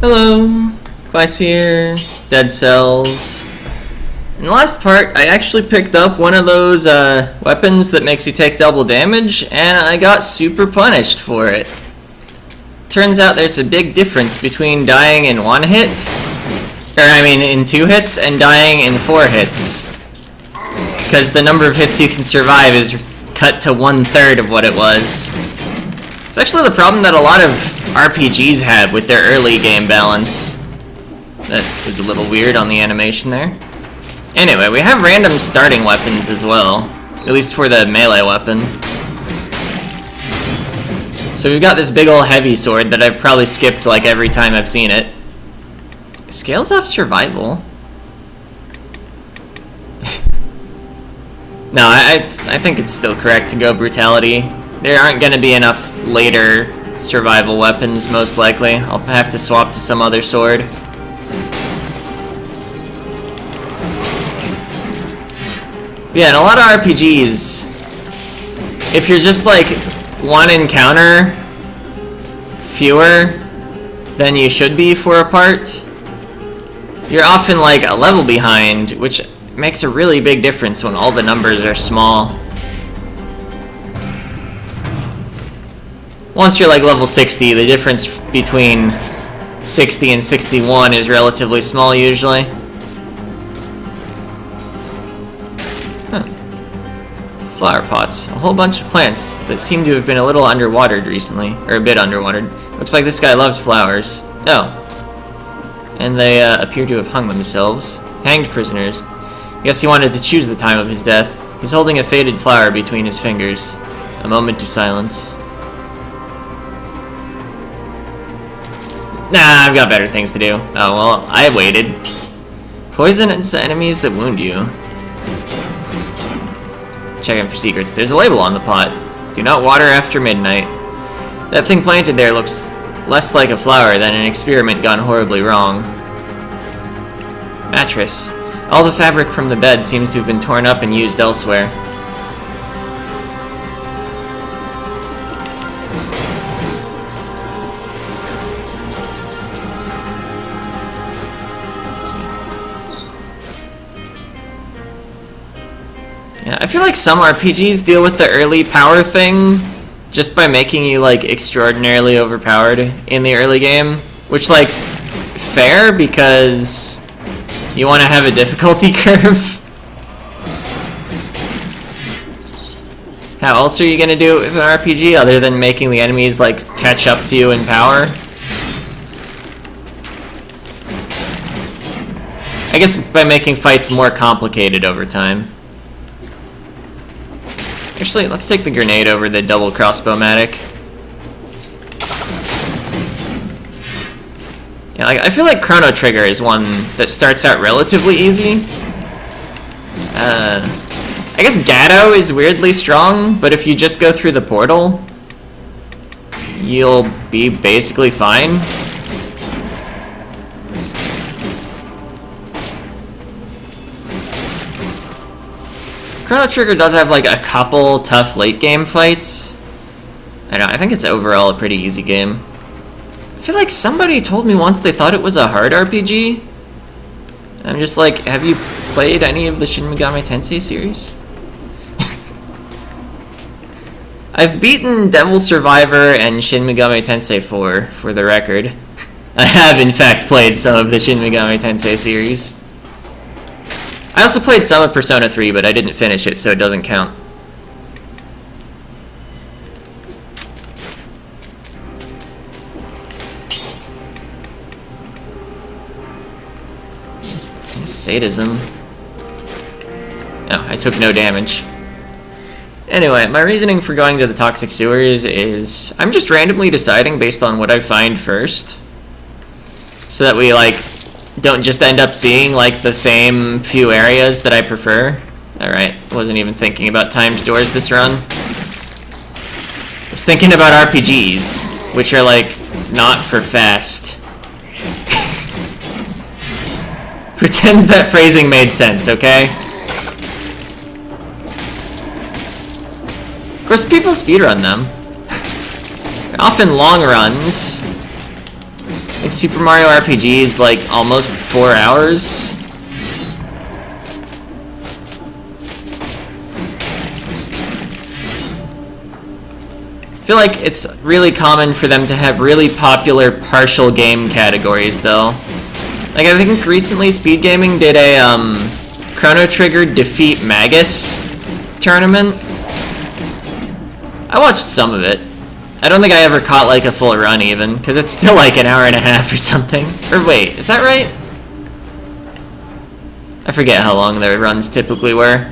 Hello, Class here, Dead Cells. In the last part, I actually picked up one of those weapons that makes you take double damage, and I got super punished for it. Turns out there's a big difference between dying in one hit, in 2 hits, and dying in 4 hits. Because the number of hits you can survive is cut to 1/3 of what it was. It's actually the problem that a lot of RPGs have with their early game balance. That was a little weird on the animation there. Anyway, we have random starting weapons as well, at least for the melee weapon. So we've got this big ol' heavy sword that I've probably skipped like every time I've seen it. Scales off survival. No, I think it's still correct to go brutality. There aren't going to be enough later survival weapons, most likely. I'll have to swap to some other sword. Yeah, in a lot of RPGs, if you're just like one encounter fewer than you should be for a part, you're often like a level behind, which makes a really big difference when all the numbers are small. Once you're like level 60, the difference between 60 and 61 is relatively small usually. Huh. Flower pots. A whole bunch of plants that seem to have been a little underwatered recently, or a bit underwatered. Looks like this guy loved flowers. Oh. And they appear to have hung themselves. Hanged prisoners. Guess he wanted to choose the time of his death. He's holding a faded flower between his fingers. A moment of silence. Nah, I've got better things to do. Oh, well, I waited. Poisonous enemies that wound you. Checking for secrets. There's a label on the pot. Do not water after midnight. That thing planted there looks less like a flower than an experiment gone horribly wrong. Mattress. All the fabric from the bed seems to have been torn up and used elsewhere. Yeah, I feel like some RPGs deal with the early power thing just by making you like extraordinarily overpowered in the early game, which like fair because you want to have a difficulty curve. How else are you gonna do it with an RPG other than making the enemies like catch up to you in power? I guess by making fights more complicated over time. Actually, let's take the grenade over the double crossbow-matic. Yeah, I feel like Chrono Trigger is one that starts out relatively easy. I guess Gatto is weirdly strong, but if you just go through the portal, you'll be basically fine. Chrono Trigger does have like a couple tough late game fights. I think it's overall a pretty easy game. I feel like somebody told me once they thought it was a hard RPG. I'm just like, have you played any of the Shin Megami Tensei series? I've beaten Devil Survivor and Shin Megami Tensei 4, for the record. I have in fact played some of the Shin Megami Tensei series. I also played some of Persona 3, but I didn't finish it, so it doesn't count. Sadism. Oh, I took no damage. Anyway, my reasoning for going to the toxic sewers is I'm just randomly deciding based on what I find first. So that we, like, don't just end up seeing, like, the same few areas that I prefer. Alright, wasn't even thinking about timed doors this run. I was thinking about RPGs, which are, like, not for fast. Pretend that phrasing made sense, okay? Of course, people speedrun them. They're often long runs. Like Super Mario RPG is like almost 4 hours. I feel like it's really common for them to have really popular partial game categories though. Like I think recently Speed Gaming did a Chrono Trigger Defeat Magus tournament. I watched some of it. I don't think I ever caught like a full run even, because it's still like an hour and a half or something. Or wait, is that right? I forget how long their runs typically were.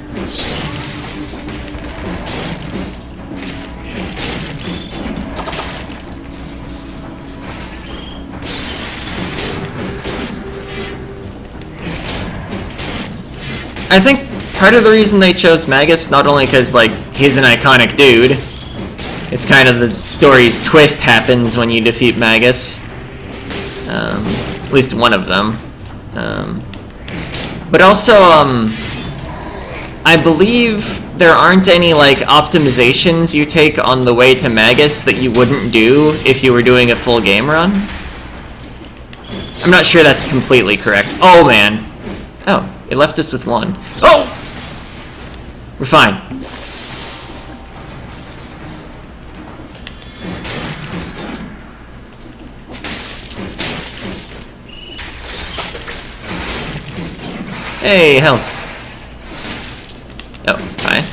I think part of the reason they chose Magus, not only because like he's an iconic dude, it's kind of the story's twist happens when you defeat Magus. At least one of them. But also, I believe there aren't any like optimizations you take on the way to Magus that you wouldn't do if you were doing a full game run. I'm not sure that's completely correct. Oh man. Oh, it left us with one. Oh! We're fine. Hey, health. Oh, hi.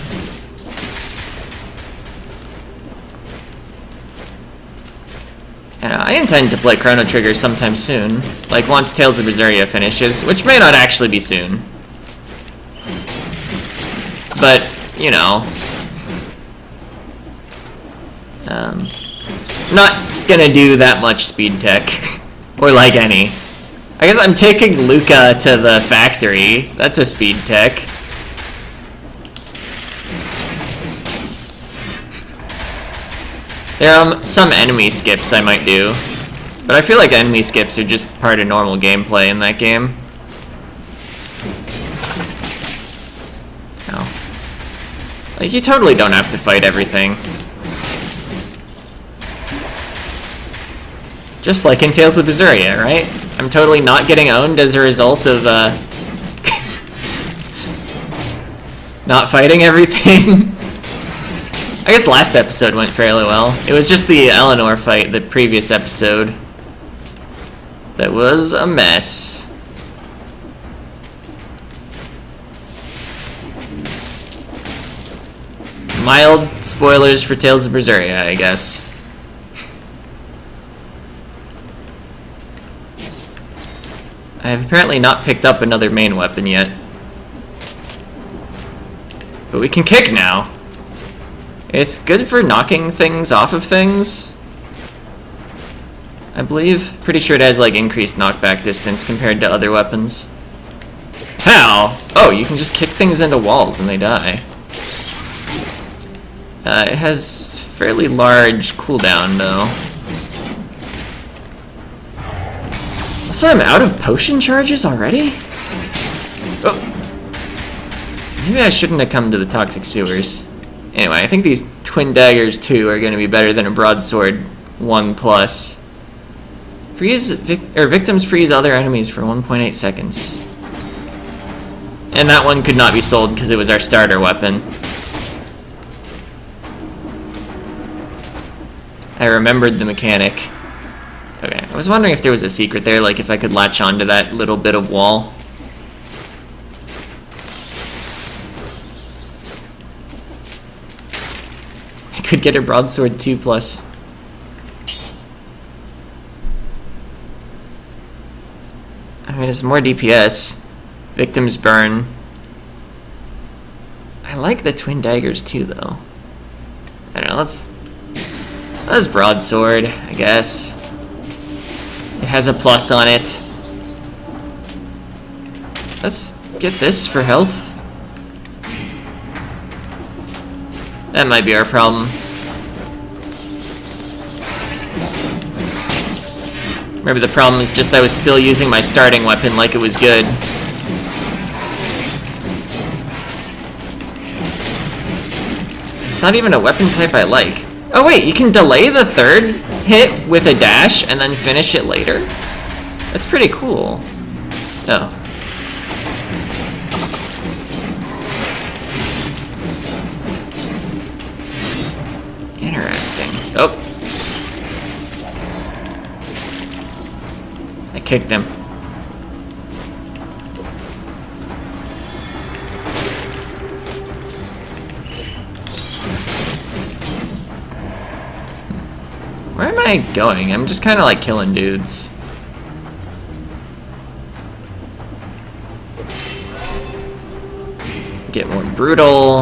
I intend to play Chrono Trigger sometime soon, like once Tales of Berseria finishes, which may not actually be soon. But, you know. Not gonna do that much speed tech. Or like any. I guess I'm taking Luca to the factory. That's a speed tech. There are some enemy skips I might do. But I feel like enemy skips are just part of normal gameplay in that game. No. Like, you totally don't have to fight everything. Just like in Tales of Berseria, right? I'm totally not getting owned as a result of, not fighting everything. I guess last episode went fairly well. It was just the Eleanor fight, the previous episode, that was a mess. Mild spoilers for Tales of Berseria, I guess. I have apparently not picked up another main weapon yet. But we can kick now. It's good for knocking things off of things, I believe. Pretty sure it has like increased knockback distance compared to other weapons. How? Oh, you can just kick things into walls and they die. It has fairly large cooldown though. So I'm out of potion charges already? Oh. Maybe I shouldn't have come to the toxic sewers. Anyway, I think these twin daggers 2 are going to be better than a broadsword 1+. Victims freeze other enemies for 1.8 seconds. And that one could not be sold because it was our starter weapon. I remembered the mechanic. Okay, I was wondering if there was a secret there, like if I could latch onto that little bit of wall. I could get a broadsword 2+. I mean, it's more DPS. Victims burn. I like the twin daggers too, though. I don't know, let's broadsword, I guess. It has a plus on it. Let's get this for health. That might be our problem. Maybe the problem is just I was still using my starting weapon like it was good. It's not even a weapon type I like. Oh wait, you can delay the third hit with a dash and then finish it later? That's pretty cool. Oh. Interesting. Oh. I kicked him. Where am I going? I'm just kind of like killing dudes. Get more brutal.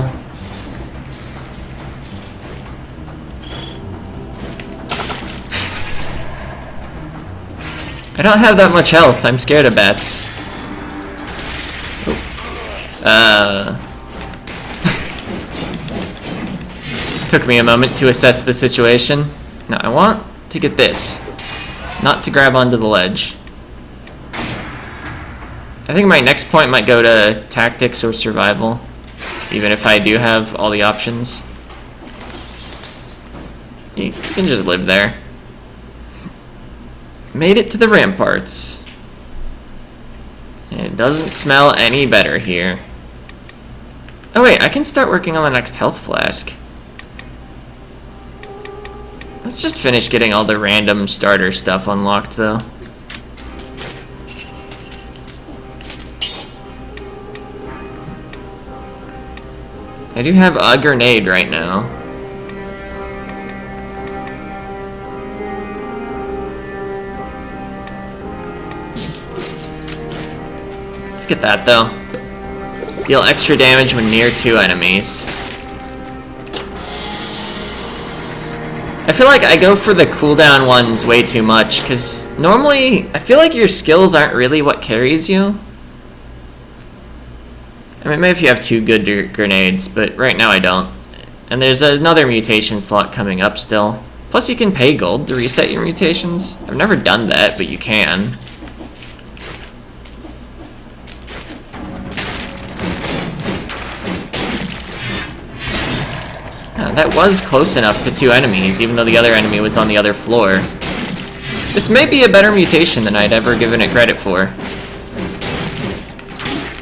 I don't have that much health. I'm scared of bats. Took me a moment to assess the situation. Now I want to get this, not to grab onto the ledge. I think my next point might go to tactics or survival, even if I do have all the options. You can just live there. Made it to the ramparts. And it doesn't smell any better here. Oh wait, I can start working on the next health flask. Let's just finish getting all the random starter stuff unlocked though. I do have a grenade right now. Let's get that though. Deal extra damage when near 2 enemies. I feel like I go for the cooldown ones way too much, because normally I feel like your skills aren't really what carries you. I mean, maybe if you have 2 good grenades, but right now I don't. And there's another mutation slot coming up still. Plus you can pay gold to reset your mutations. I've never done that, but you can. That was close enough to 2 enemies, even though the other enemy was on the other floor. This may be a better mutation than I'd ever given it credit for.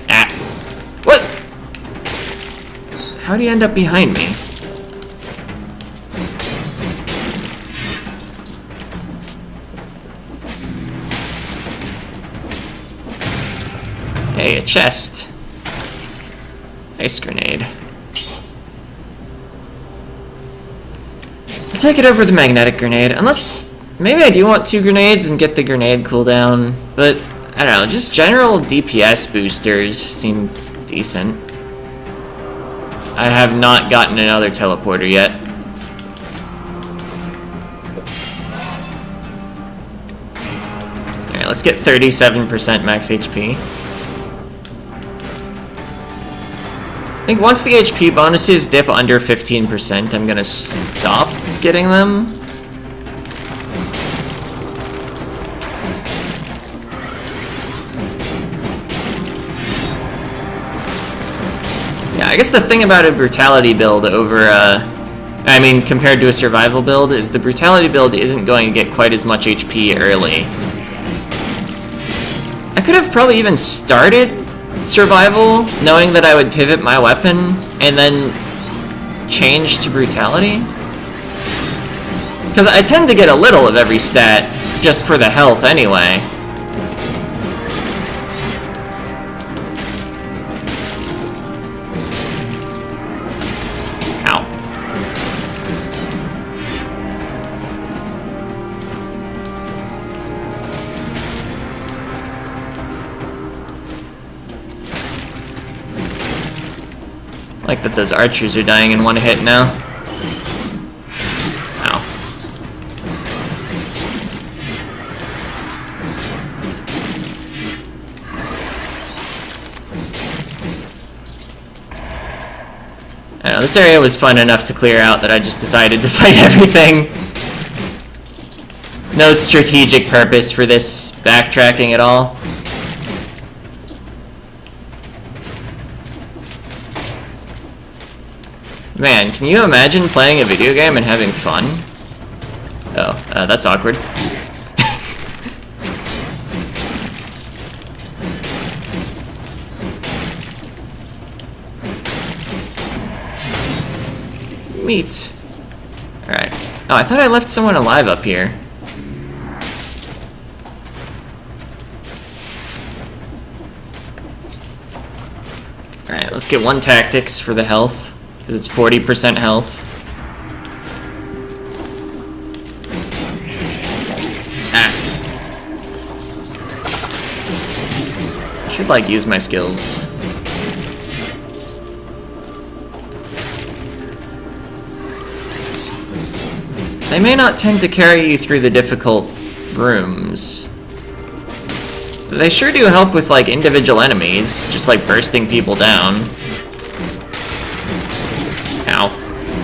Ah. What? How'd he end up behind me? Hey, a chest. Ice grenade. I'll take it over the magnetic grenade, unless maybe I do want 2 grenades and get the grenade cooldown, but I don't know, just general DPS boosters seem decent. I have not gotten another teleporter yet. Alright, let's get 37% max HP. I think once the HP bonuses dip under 15%, I'm gonna stop getting them. Yeah, I guess the thing about a brutality build over, I mean, compared to a survival build, is the brutality build isn't going to get quite as much HP early. I could have probably even started survival knowing that I would pivot my weapon and then change to brutality, because I tend to get a little of every stat just for the health anyway. Ow. I like that those archers are dying in one hit now. Ow. I don't know, this area was fun enough to clear out that I just decided to fight everything. No strategic purpose for this backtracking at all. Man, can you imagine playing a video game and having fun? Oh, that's awkward. meat. Alright. Oh, I thought I left someone alive up here. Alright, let's get 1 tactics for the health, because it's 40% health. Should like use my skills. They may not tend to carry you through the difficult rooms. But they sure do help with like individual enemies, just like bursting people down. Ow.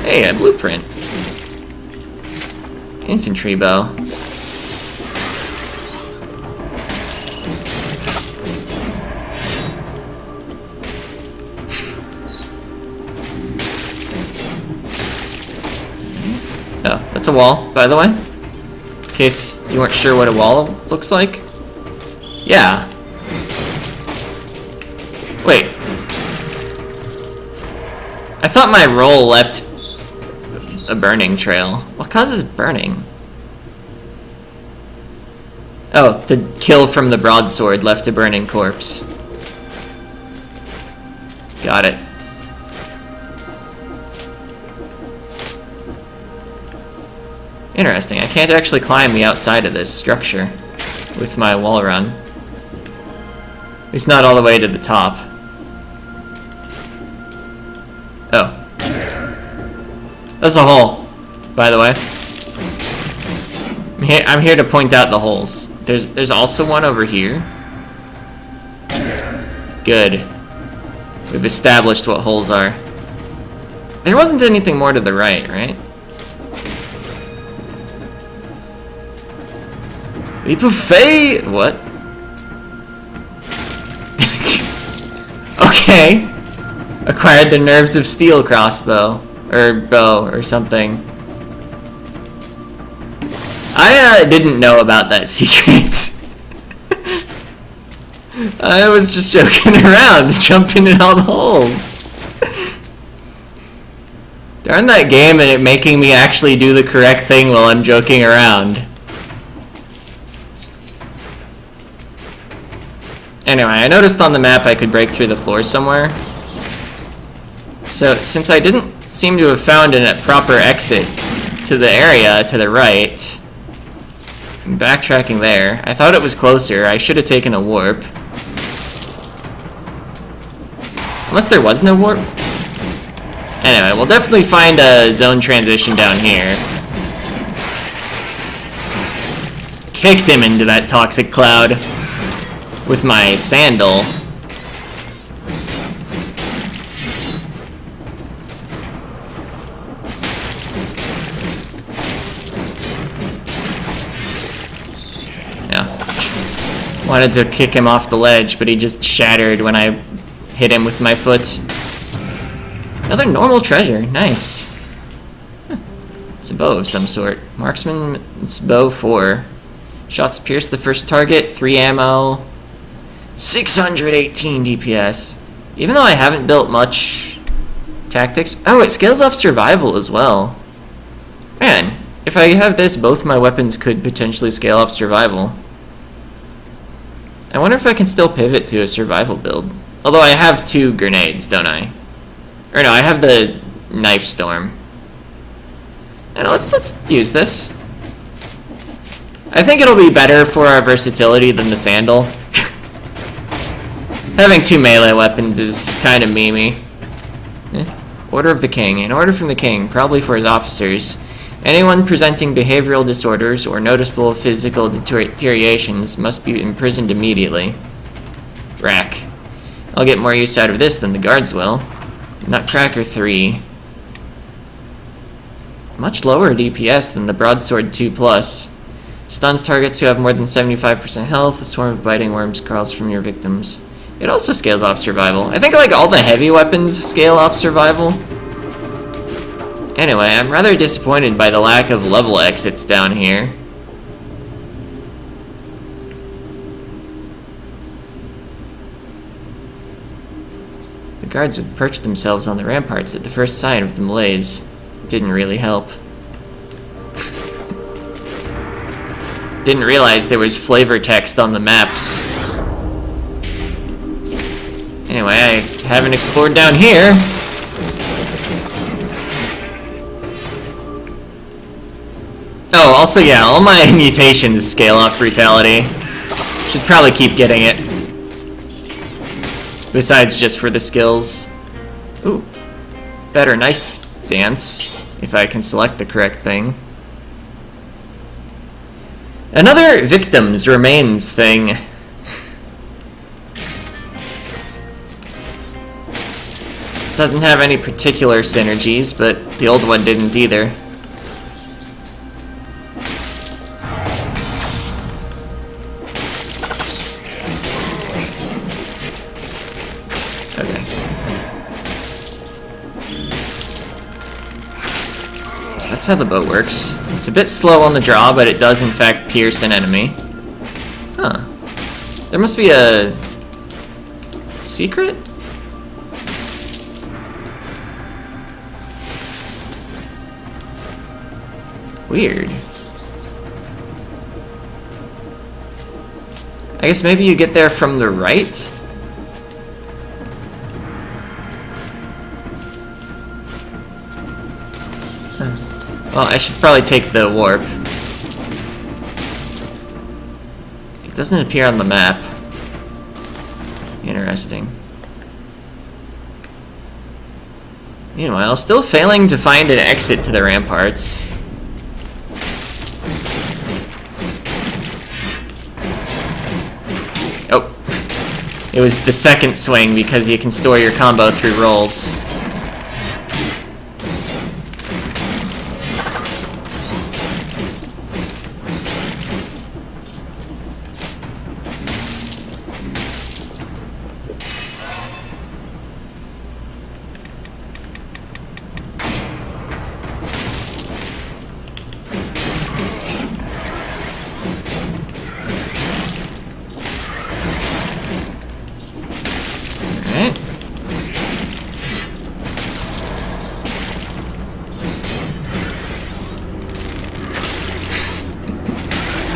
Hey, a blueprint. Infantry bow. Oh, that's a wall, by the way. In case you weren't sure what a wall looks like. Yeah. Wait. I thought my roll left a burning trail. What causes burning? Oh, the kill from the broadsword left a burning corpse. Got it. Interesting, I can't actually climb the outside of this structure with my wall run. At least not all the way to the top. Oh. That's a hole, by the way. I'm here to point out the holes. There's also one over here. Good. We've established what holes are. There wasn't anything more to the right, right? Leap of faith! What? Okay. Acquired the nerves of steel crossbow. Or bow, or something. I didn't know about that secret. I was just joking around, jumping in all the holes. Darn that game and it making me actually do the correct thing while I'm joking around. Anyway, I noticed on the map I could break through the floor somewhere. So, since I didn't seem to have found a proper exit to the area to the right, I'm backtracking there. I thought it was closer. I should have taken a warp. Unless there was no warp. Anyway, we'll definitely find a zone transition down here. Kicked him into that toxic cloud with my sandal. Yeah. Wanted to kick him off the ledge, but he just shattered when I hit him with my foot. Another normal treasure. Nice. Huh. It's a bow of some sort. Marksman's bow 4. Shots pierce the first target. 3 ammo. 618 DPS. Even though I haven't built much tactics. Oh, it scales off survival as well. Man, if I have this, both my weapons could potentially scale off survival. I wonder if I can still pivot to a survival build. Although I have 2 grenades, don't I? Or no, I have the knife storm. And let's use this. I think it'll be better for our versatility than the sandal. Having 2 melee weapons is kind of memey. Order of the King. An order from the King, probably for his officers. Anyone presenting behavioral disorders or noticeable physical deteriorations must be imprisoned immediately. Rack. I'll get more use out of this than the guards will. Nutcracker 3. Much lower DPS than the Broadsword 2+. Stuns targets who have more than 75% health. A swarm of biting worms crawls from your victims. It also scales off survival. I think like all the heavy weapons scale off survival. Anyway, I'm rather disappointed by the lack of level exits down here. The guards would perch themselves on the ramparts at the first sign of the malaise. didn't really help. Didn't realize there was flavor text on the maps. Anyway, I haven't explored down here. Oh, also, yeah, all my mutations scale off brutality. Should probably keep getting it. Besides just for the skills. Ooh. Better knife dance, if I can select the correct thing. Another victims remains thing. Doesn't have any particular synergies, but the old one didn't either. Okay. So that's how the bow works. It's a bit slow on the draw, but it does in fact pierce an enemy. Huh. There must be a secret? Weird. I guess maybe you get there from the right? Huh. Well, I should probably take the warp. It doesn't appear on the map. Interesting. Meanwhile, still failing to find an exit to the ramparts. It was the second swing because you can store your combo through rolls.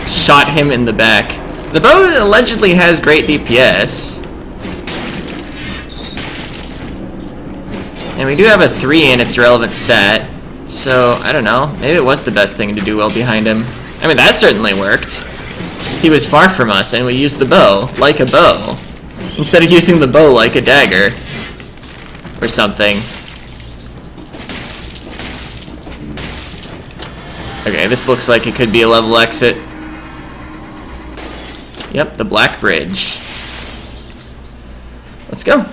Shot him in the back. The bow allegedly has great DPS. And we do have a 3 in its relevant stat. So, I don't know. Maybe it was the best thing to do well behind him. I mean, that certainly worked. He was far from us, and we used the bow like a bow. Instead of using the bow like a dagger. Or something. Okay, this looks like it could be a level exit. Yep, the Black Bridge. Let's go.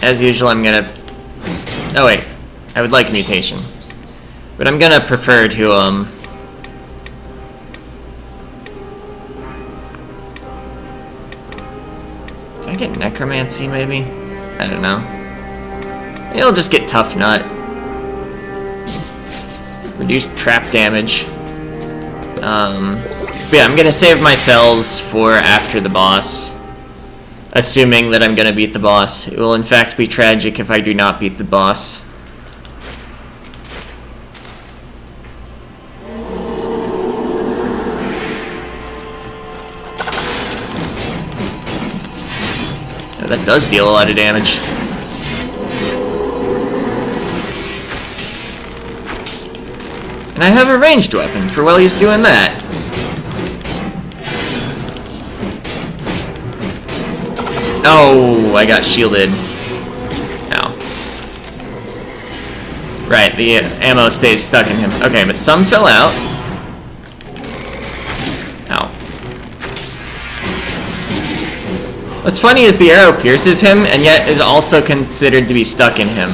As usual, I'm gonna... Oh wait, I would like mutation. But I'm gonna prefer to, Can I get necromancy, maybe? I don't know. Maybe I'll just get tough nut. Reduced trap damage. But yeah, I'm gonna save my cells for after the boss. Assuming that I'm gonna beat the boss. It will in fact be tragic if I do not beat the boss. Oh, that does deal a lot of damage. And I have a ranged weapon for while he's doing that. Oh, I got shielded. Ow. Right, the ammo stays stuck in him. Okay, but some fell out. Ow. What's funny is the arrow pierces him, and yet is also considered to be stuck in him.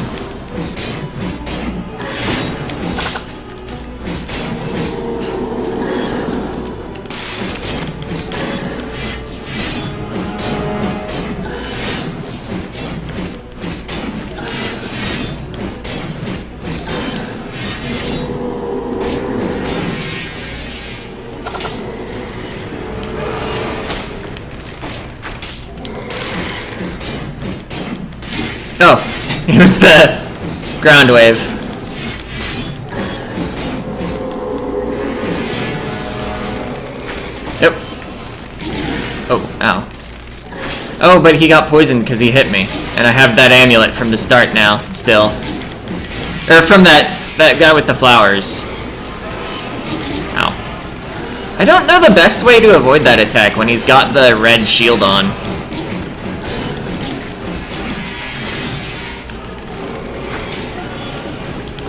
Oh, it was the ground wave. Yep. Oh, ow. Oh, but he got poisoned because he hit me. And I have that amulet from the start now, still. Or from that guy with the flowers. Ow. I don't know the best way to avoid that attack when he's got the red shield on.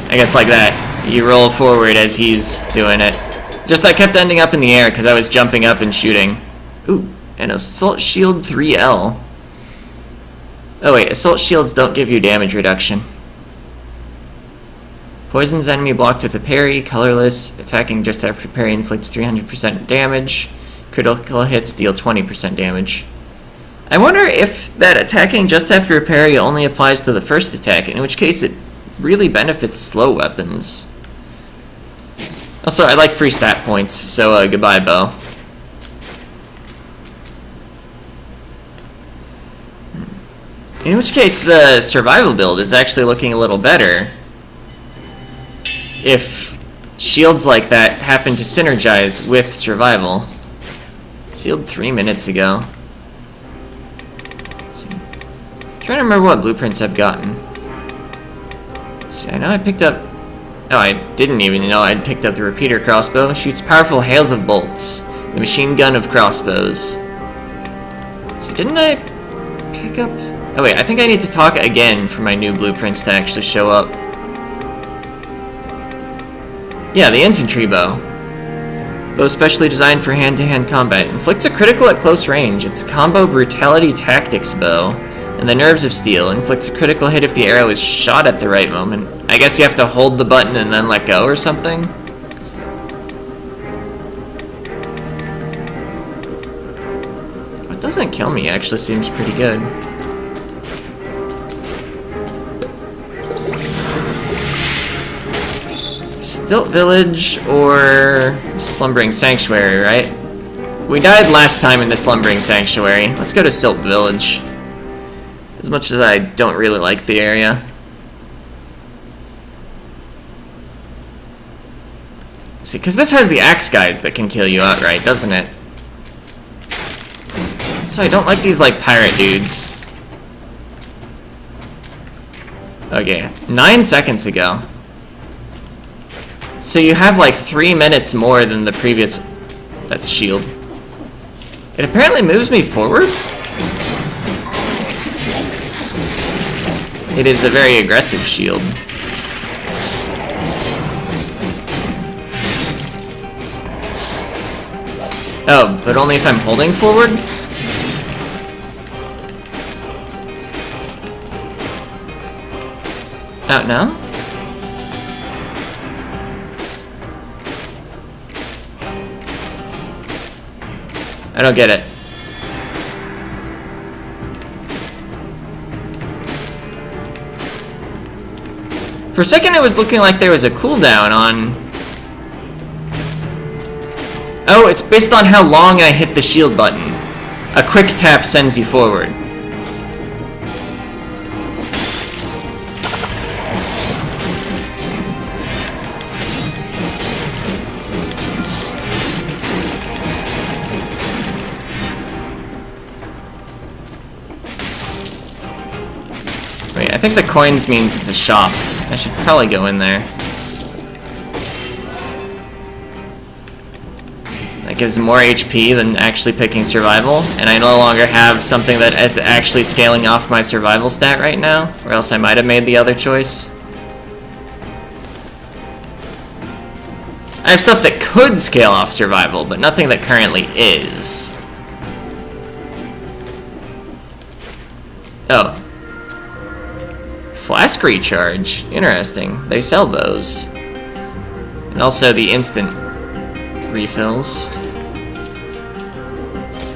I guess like that. You roll forward as he's doing it. Just I kept ending up in the air because I was jumping up and shooting. Ooh, and Assault Shield 3L. Oh wait, Assault Shields don't give you damage reduction. Poisons enemy blocked with a parry, colorless, attacking just after parry inflicts 300% damage. Critical hits deal 20% damage. I wonder if that attacking just after a parry only applies to the first attack, in which case it really benefits slow weapons. Also, I like free stat points, so goodbye, bow. In which case, the survival build is actually looking a little better. If shields like that happen to synergize with survival. Sealed 3 minutes ago. Let's see. I'm trying to remember what blueprints I've gotten. Let's see, I know I picked up... Oh, I didn't even know I'd picked up the repeater crossbow. Shoots powerful hails of bolts. The machine gun of crossbows. So didn't I pick up... Oh wait, I think I need to talk again for my new blueprints to actually show up. Yeah, the infantry bow. Bow specially designed for hand-to-hand combat. Inflicts a critical at close range. It's combo brutality tactics bow. And the nerves of steel. Inflicts a critical hit if the arrow is shot at the right moment. I guess you have to hold the button and then let go or something? What doesn't kill me actually seems pretty good. Stilt Village or Slumbering Sanctuary, right? We died last time in the Slumbering Sanctuary. Let's go to Stilt Village. As much as I don't really like the area. See, because this has the axe guys that can kill you outright, doesn't it? So I don't like these, like, pirate dudes. Okay, 9 seconds ago. So you have, like, 3 minutes more than the previous... That's a shield. It apparently moves me forward? It is a very aggressive shield. Oh, but only if I'm holding forward? Oh, no? I don't get it. For a second, it was looking like there was a cooldown on... Oh, it's based on how long I hit the shield button. A quick tap sends you forward. Wait, I think the coins means it's a shop. I should probably go in there. That gives more HP than actually picking survival, and I no longer have something that is actually scaling off my survival stat right now, or else I might have made the other choice. I have stuff that could scale off survival, but nothing that currently is. Oh. Flask recharge. Interesting. They sell those. And also the instant refills.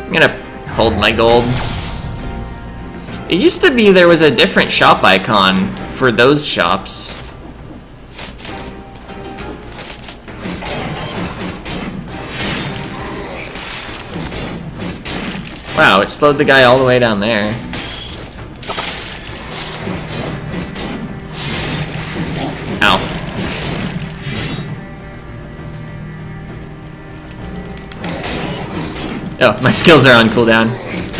I'm gonna hold my gold. It used to be there was a different shop icon for those shops. Wow, it slowed the guy all the way down there. Oh, my skills are on cooldown.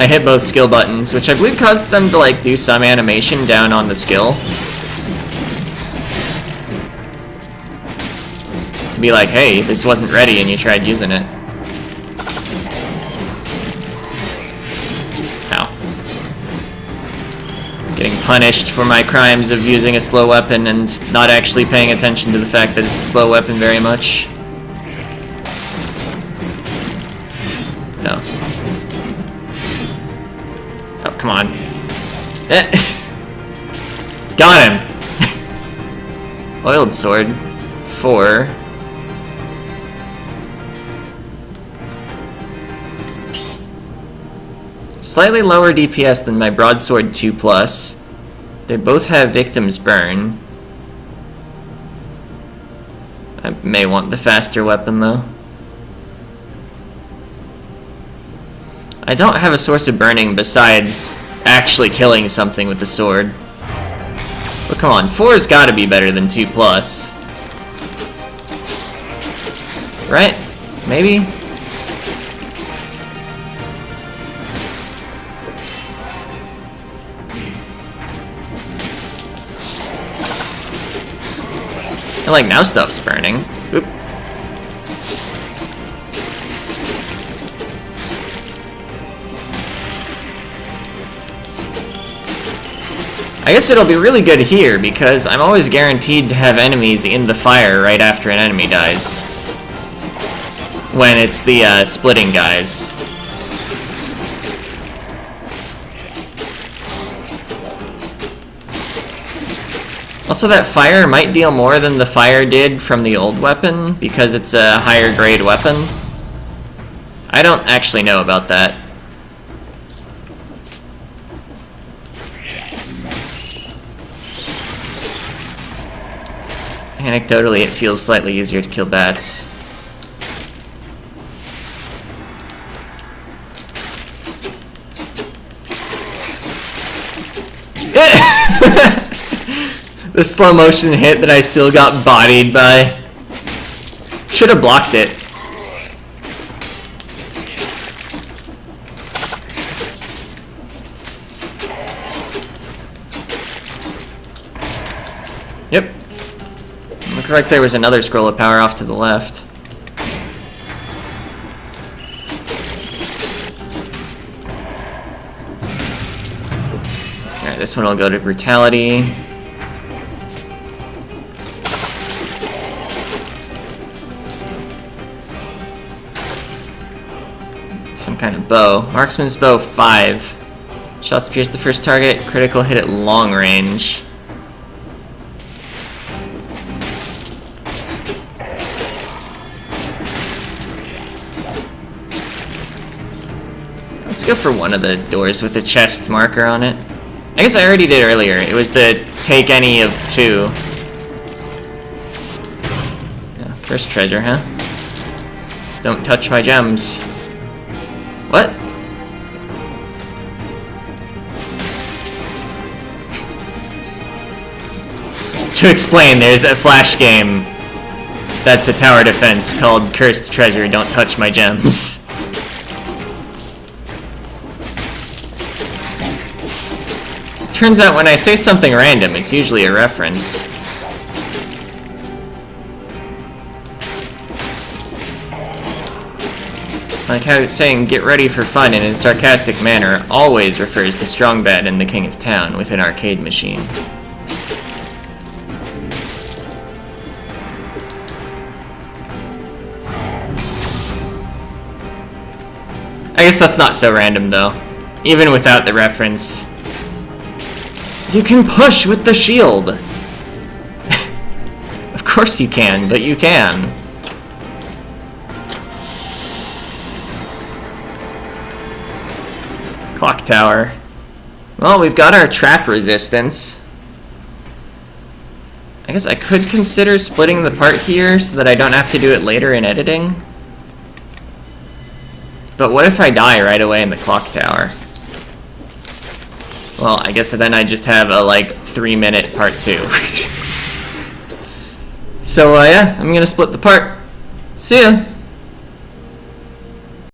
I hit both skill buttons, which I believe caused them to like do some animation down on the skill. To be like, hey, this wasn't ready and you tried using it. Ow. Getting punished for my crimes of using a slow weapon and not actually paying attention to the fact that it's a slow weapon very much. No. Oh, come on. Got him! Oiled sword. 4. Slightly lower DPS than my broadsword 2+. They both have victims burn. I may want the faster weapon though. I don't have a source of burning besides actually killing something with the sword. But come on, 4's gotta be better than 2+. Right? Maybe? And like now stuff's burning. Oop. I guess it'll be really good here because I'm always guaranteed to have enemies in the fire right after an enemy dies. When it's the splitting guys. Also, that fire might deal more than the fire did from the old weapon, because it's a higher grade weapon. I don't actually know about that. Anecdotally, it feels slightly easier to kill bats. The slow motion hit that I still got bodied by. Should have blocked it. Yep. Looks like there was another scroll of power off to the left. Alright, this one will go to brutality. Some kind of bow. Marksman's bow 5. Shots pierce the first target. Critical hit at long range. Let's go for one of the doors with a chest marker on it. I guess I already did earlier. It was the take any of 2. Yeah, cursed treasure, huh? Don't touch my gems. What? To explain, there's a Flash game that's a tower defense called Cursed Treasure, Don't Touch My Gems. Turns out when I say something random, it's usually a reference. Like how it's saying get ready for fun in a sarcastic manner always refers to Strong Bad and the King of Town with an arcade machine. I guess that's not so random though, even without the reference. You can push with the shield! Of course you can, but you can. Clock tower. Well, we've got our trap resistance. I guess I could consider splitting the part here so that I don't have to do it later in editing. But what if I die right away in the clock tower? Well, I guess then I just have a, like, 3-minute part 2. So, yeah, I'm gonna split the part. See ya!